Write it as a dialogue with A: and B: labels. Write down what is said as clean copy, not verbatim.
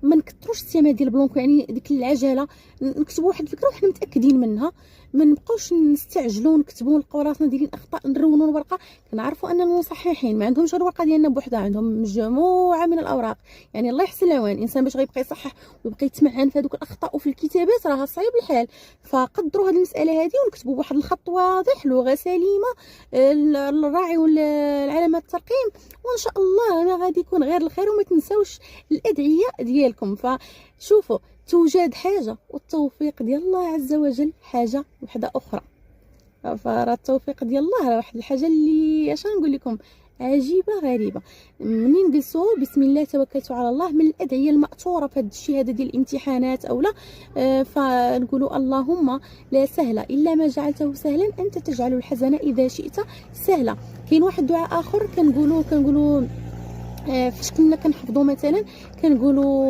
A: ما نكثروش الثمن ديال البلونكو، يعني ديك العجله نكتبوا واحد الفكره وحنا متاكدين منها، ما نبقاوش نستعجلوا نكتبوا نلقاو راسنا دايرين اخطاء نرونوا الورقه. كنعرفوا ان المصححين ما عندهمش الورقه ديالنا بوحدها، عندهم مجموعه من الاوراق. يعني الله يحسن العوان، الانسان باش غيبقى يصحح ويبقى يتمعن في هذوك الاخطاء وفي الكتابات راه صعيب الحال. فقدروا هذه المساله هذه ونكتبوا بواحد الخط واضح، لغه سليمه، الراعي والعلامات الترقيم، وان شاء الله انا غادي يكون غير الخير. وما تنساوش الادعيه ديالكم. فشوفوا، توجد حاجه والتوفيق ديال الله عز وجل حاجه وحده اخرى. فراه التوفيق ديال الله راه واحد الحاجه اللي اش نقول لكم عجيبه غريبه. منين نجلسوا بسم الله توكلت على الله، من الادعيه الماثوره في هذا الشيء هذا ديال الامتحانات او لا، فنقولوا اللهم لا سهل الا ما جعلته سهلا، انت تجعل الحزن اذا شئت سهلا. كاين واحد الدعاء اخر كنقولوا فاش كنا كنحفظوا مثلا كنقولوا